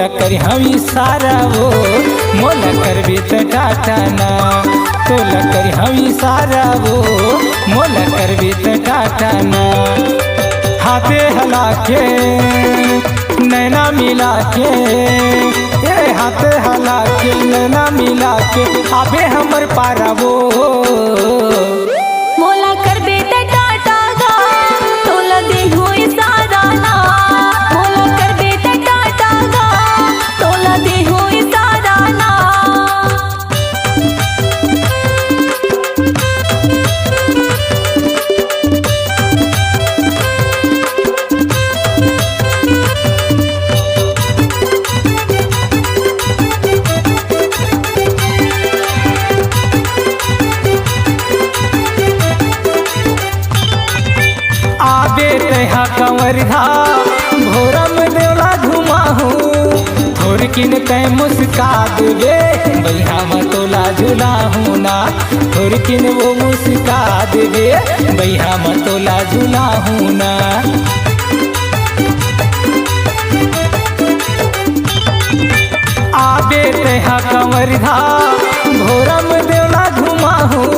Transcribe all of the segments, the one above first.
तोला कर हमी सारा वो मोला कर भी तो टाटा ना। तोला कर हमी सारा वो मोला कर भी तो टाटा ना। हाथे हला के नैना मिला के हाथे हला के नैना मिला के आबे हमर पारा वो मोला कर बेटा टाटा गा तोला दे होई सारा ना। मोला कर बेटा टाटा गा तोला दे होई सारा ना। आबे तहा कंवरहा भोरम देवला घुमाहूँ थोड़ किन तय मुस्का देवे भैया मतोला झुलाहूँ ना। थोड़ किन वो मुस्का देवे भैया मतोला झुलाहूँ ना। आबे तहा कंवरहा भोरम देवला घुमाहूँ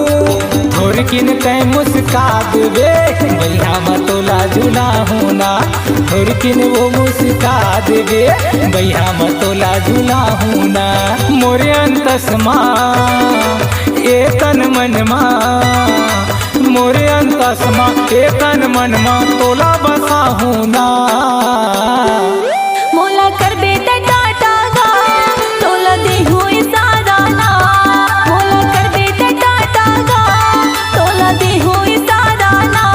थोड़ किन तय मुस्का देवे भैया मतोला झुलाहूँ ना। थोड़ किन वो मुस्का देवे भैया मतोला झुलाहूँ ना। मोरे अंतसमा ए तन मनमा मोरे अंतसमा ए तन मनमा तोला बसाहूँ ना। मोला कर बेटा टाटा गा तोला दे होई सारा ना। मोला कर बेटा टाटा गा तोला दे होई सारा ना।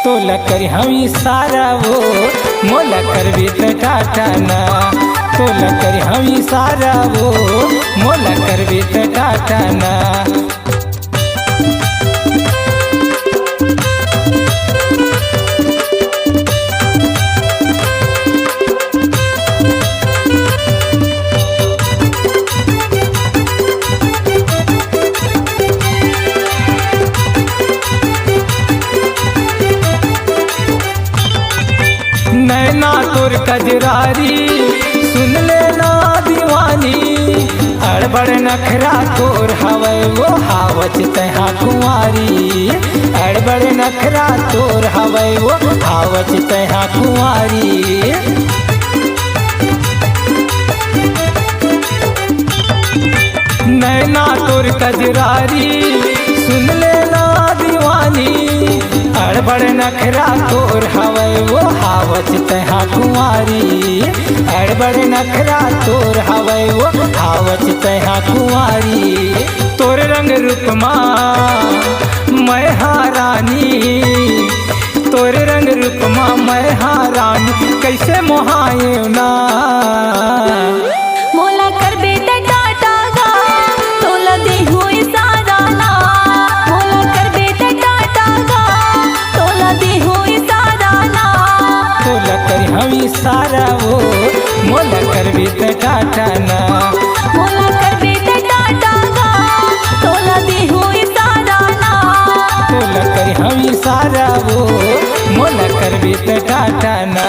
तोला कर हमी सारा वो मोला कर भी तो टाटा ना। तोला कर हमी सारा वो मोला कर भी तो टाटा ना। नैना तोर कजरारी सुन लेना दीवानी अड़बड़ नखरा तोर हवै वो हावच तहा कुंवारी। अड़बड़ नखरा तोर हवै वो हावच तहा कुंवारी। नैना तोर कजरारी सुन लेना दीवानी अड़बड़ नखरा तोर हवै वो हावच तहा कुंवारी। अड़बड़ नखरा तोर हवै वो हावच तहा कुंवारी। तोर रंग रूपमा मैं हारानी तोर रंग रूपमा मैं हारानी कैसे मोहाए ना। मोला कर बेटा टाटा गा तोला दे होई सारा ना। मोला कर बेटा टाटा गा तोला दे होई सारा ना। तोला कर हमी सारा वो मोला कर भी तो टाटा ना। मोला कर बेटा टाटा गा तोला दे होई सारा ना। तोला कर हमी सारा वो मोला कर भी तो टाटा ना।